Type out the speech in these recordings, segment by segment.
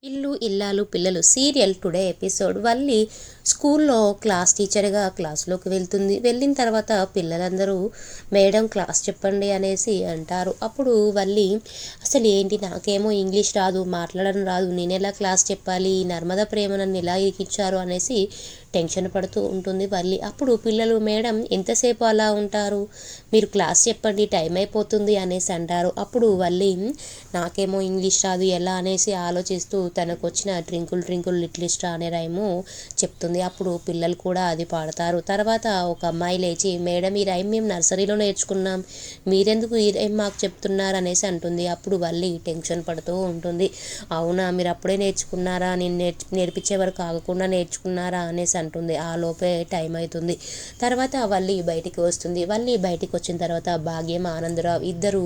ఇల్లు ఇల్లాలు పిల్లలు సీరియల్ టుడే ఎపిసోడ్. వల్లి స్కూల్లో క్లాస్ టీచర్గా క్లాస్లోకి వెళ్తుంది. వెళ్ళిన తర్వాత పిల్లలందరూ మేడం క్లాస్ చెప్పండి అనేసి అంటారు. అప్పుడు వల్లి అసలు ఏంటి, నాకేమో ఇంగ్లీష్ రాదు, మాట్లాడడం రాదు, నేను ఎలా క్లాస్ చెప్పాలి, నర్మద ప్రేమ నన్ను ఎలా ఇరికిచ్చారు అనేసి టెన్షన్ పడుతూ ఉంటుంది వల్లి. అప్పుడు పిల్లలు మేడం ఎంతసేపు అలా ఉంటారు, మీరు క్లాస్ చెప్పండి, టైం అయిపోతుంది అనేసి అంటారు. అప్పుడు వల్లి నాకేమో ఇంగ్లీష్ రాదు ఎలా అనేసి ఆలోచిస్తూ తనకు వచ్చిన ట్రింకుల్ ట్రింకుల్ లిటిల్ స్టార్ అనే రైము చెప్తుంది. అప్పుడు పిల్లలు కూడా అది పాడతారు. తర్వాత ఒక అమ్మాయి లేచి మేడం ఈ రైమ్ మేము నర్సరీలో నేర్చుకున్నాం, మీరెందుకు ఈ రైమ్ మాకు చెప్తున్నారు అనేసి అంటుంది. అప్పుడు వల్లి టెన్షన్ పడుతూ ఉంటుంది. అవునా, మీరు అప్పుడే నేర్చుకున్నారా, నేను నేర్పించే వరకు ఆగకుండా నేర్చుకున్నారా అనేసి అంటుంది. ఆ లోపే టైం అవుతుంది. తర్వాత వల్లి బయటికి వస్తుంది. వల్లి బయటికి వచ్చిన తర్వాత భాగ్యం ఆనందరావు ఇద్దరు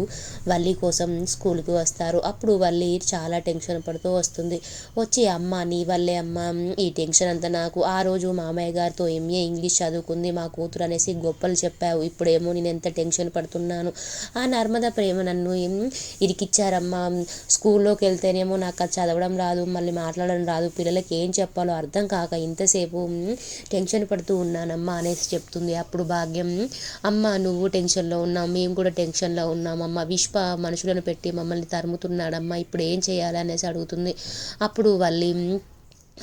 వల్లి కోసం స్కూల్కి వస్తారు. అప్పుడు వల్లి చాలా టెన్షన్ పడుతూ వస్తుంది. వచ్చి అమ్మ నీ వల్లే అమ్మ ఈ టెన్షన్ అంతా నాకు, ఆ రోజు మామయ్య గారితో ఎంఏ ఇంగ్లీష్ చదువుకుంది మా కూతురు అనేసి గొప్పలు చెప్పావు, ఇప్పుడేమో నేను ఎంత టెన్షన్ పడుతున్నాను, ఆ నర్మద ప్రేమ నన్ను ఇరికిచ్చారమ్మా, స్కూల్లోకి వెళ్తేనేమో నాకు అది చదవడం రాదు, మళ్ళీ మాట్లాడడం రాదు, పిల్లలకి ఏం చెప్పాలో అర్థం కాక ఇంతసేపు టెన్షన్ పడుతూ ఉన్నానమ్మా అనేసి చెప్తుంది. అప్పుడు భాగ్యం అమ్మ నువ్వు టెన్షన్లో ఉన్నావు, మేము కూడా టెన్షన్లో ఉన్నామమ్మ, విశ్వ మనుషులను పెట్టి మమ్మల్ని తరుముతున్నాడమ్మా, ఇప్పుడు ఏం చేయాలి అనేసి అడుగుతుంది. అప్పుడు వల్లి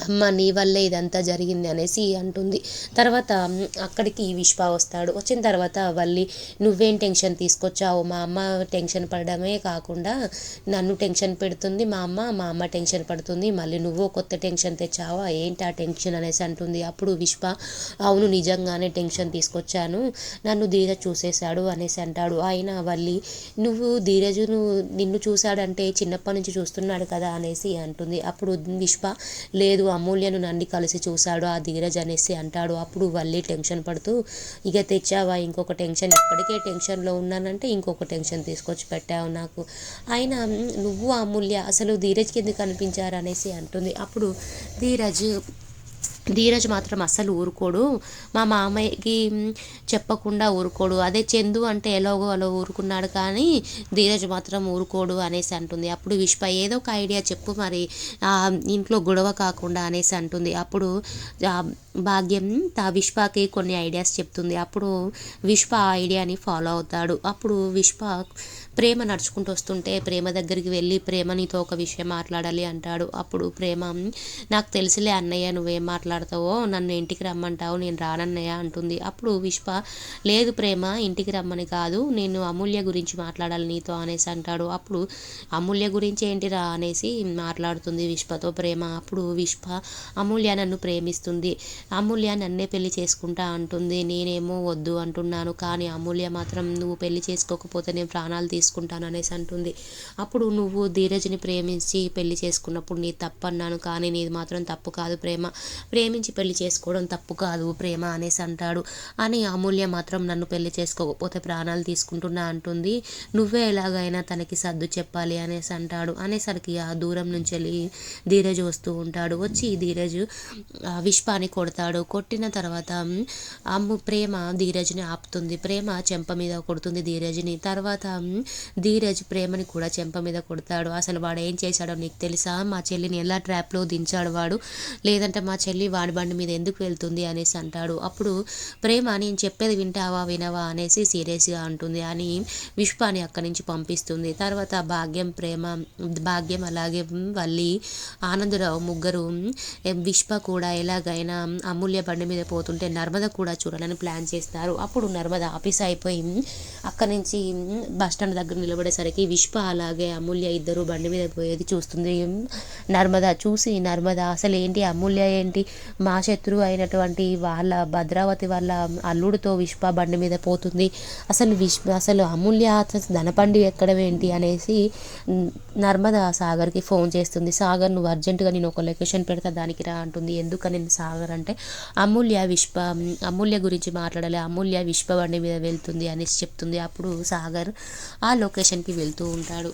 అమ్మ నీ వల్లే ఇదంతా జరిగింది అనేసి అంటుంది. తర్వాత అక్కడికి విశ్వ వస్తాడు. వచ్చిన తర్వాత వల్లి నువ్వేం టెన్షన్ తీసుకొచ్చావు, మా అమ్మ టెన్షన్ పడడమే కాకుండా నన్ను టెన్షన్ పెడుతుంది, మా అమ్మ టెన్షన్ పడుతుంది, మళ్ళీ నువ్వు కొత్త టెన్షన్ తెచ్చావా, ఏంటి ఆ టెన్షన్ అనేసి అంటుంది. అప్పుడు విశ్వ అవును నిజంగానే టెన్షన్ తీసుకొచ్చాను, నన్ను ధీరజ్ చూసేశాడు అనేసి అంటాడు. అయినా వల్లి నువ్వు ధీరజును నిన్ను చూశాడంటే చిన్నప్పటి నుంచి చూస్తున్నాడు కదా అనేసి అంటుంది. అప్పుడు విశ్వ లేదు అమూల్యను నన్ను కలిసి చూశాడు ఆ ధీరజ్ అనేసి అంటాడు. అప్పుడు వల్లి టెన్షన్ పడుతూ ఇక తెచ్చావా ఇంకొక టెన్షన్, ఇప్పటికే టెన్షన్లో ఉన్నానంటే ఇంకొక టెన్షన్ తీసుకొచ్చి పెట్టావు నాకు, అయినా నువ్వు అమూల్య అసలు ధీరజ్కి ఎందుకు కనిపించారు అనేసి అంటుంది. అప్పుడు ధీరజ్ మాత్రం అస్సలు ఊరుకోడు, మా మామయ్యకి చెప్పకుండా ఊరుకోడు, అదే చందు అంటే ఎలాగో అలా ఊరుకున్నాడు కానీ ధీరజ్ మాత్రం ఊరుకోడు అనేసి అంటుంది. అప్పుడు విశ్వ ఏదో ఒక ఐడియా చెప్పు మరి ఇంట్లో గొడవ కాకుండా అనేసి అంటుంది. అప్పుడు భాగ్యం విశ్వకి కొన్ని ఐడియాస్ చెప్తుంది. అప్పుడు విశ్వ ఆ ఐడియాని ఫాలో అవుతాడు. అప్పుడు విశ్వ ప్రేమ నడుచుకుంటూ వస్తుంటే ప్రేమ దగ్గరికి వెళ్ళి ప్రేమ నీతో ఒక విషయం మాట్లాడాలి అంటాడు. అప్పుడు ప్రేమ నాకు తెలుసులే అన్నయ్య నువ్వేం మాట్లాడతావో, నన్ను ఇంటికి రమ్మంటావు, నేను రానన్నయ్య అంటుంది. అప్పుడు విశ్వ లేదు ప్రేమ ఇంటికి రమ్మని కాదు, నేను అమూల్య గురించి మాట్లాడాలి నీతో అనేసి అంటాడు. అప్పుడు అమూల్య గురించి ఏంటిరా అనేసి మాట్లాడుతుంది విశ్వతో ప్రేమ. అప్పుడు విశ్వ అమూల్య నన్ను ప్రేమిస్తుంది, అమూల్య నన్నే పెళ్లి చేసుకుంటా అంటుంది, నేనేమో వద్దు అంటున్నాను, కానీ అమూల్య మాత్రం నువ్వు పెళ్లి చేసుకోకపోతే నేను ప్రాణాలు తీసుకుంటాను అనేసి అంటుంది. అప్పుడు నువ్వు ధీరజ్ని ప్రేమించి పెళ్లి చేసుకున్నప్పుడు నీ తప్పు అన్నాను, కానీ నీది మాత్రం తప్పు కాదు ప్రేమ, ప్రేమించి పెళ్లి చేసుకోవడం తప్పు కాదు ప్రేమ అనేసి అంటాడు. అని అమూల్య మాత్రం నన్ను పెళ్లి చేసుకోకపోతే ప్రాణాలు తీసుకుంటున్నా అంటుంది, నువ్వే ఎలాగైనా తనకి సర్దు చెప్పాలి అనేసి అంటాడు. అనేసరికి ఆ దూరం నుంచి వెళ్ళి ధీరజ్ వస్తూ ఉంటాడు. వచ్చి ధీరజ్ విశ్వాని కొడతాడు. కొట్టిన తర్వాత ప్రేమ ధీరజ్ని ఆపుతుంది. ప్రేమ చెంప మీద కొడుతుంది ధీరజ్ని. తర్వాత ధీరజ్ ప్రేమని కూడా చెంప మీద కొడతాడు. అసలు వాడు ఏం చేశాడో నీకు తెలుసా, మా చెల్లిని ఎలా ట్రాప్లో దించాడు వాడు, లేదంటే మా చెల్లి వాడి బండి మీద ఎందుకు వెళ్తుంది అనేసి అంటాడు. అప్పుడు ప్రేమ నేను చెప్పేది వింటావా వినవా అనేసి సీరియస్గా అంటుంది. అని విశ్వాని అక్కడి నుంచి పంపిస్తుంది. తర్వాత భాగ్యం అలాగే వల్లి ఆనందరావు ముగ్గురు విశ్వ కూడా ఎలాగైనా అమూల్య బండి మీద పోతుంటే నర్మద కూడా చూడాలని ప్లాన్ చేస్తారు. అప్పుడు నర్మద ఆఫీస్ అయిపోయి అక్కడి నుంచి బస్టాండ్ దగ్గర నిలబడేసరికి విశ్వ అలాగే అమూల్య ఇద్దరు బండి మీద పోయేది చూస్తుంది నర్మద. చూసి నర్మద అసలు ఏంటి అమూల్య ఏంటి మా శత్రువు అయినటువంటి వాళ్ళ భద్రావతి వాళ్ళ అల్లుడితో విశ్వ బండి మీద పోతుంది, అసలు అమూల్య ధనపండి ఎక్కడం ఏంటి అనేసి నర్మద సాగర్కి ఫోన్ చేస్తుంది. సాగర్ నువ్వు అర్జెంటుగా నేను ఒక లొకేషన్ పెడతా దానికి రా అంటుంది. ఎందుకని సాగర్ అంటే అమూల్య గురించి మాట్లాడాలి, అమూల్య విశ్వ బండి మీద వెళ్తుంది అనేసి చెప్తుంది. అప్పుడు సాగర్ ఆ లొకేషన్కి వెళ్తూ ఉంటాడు.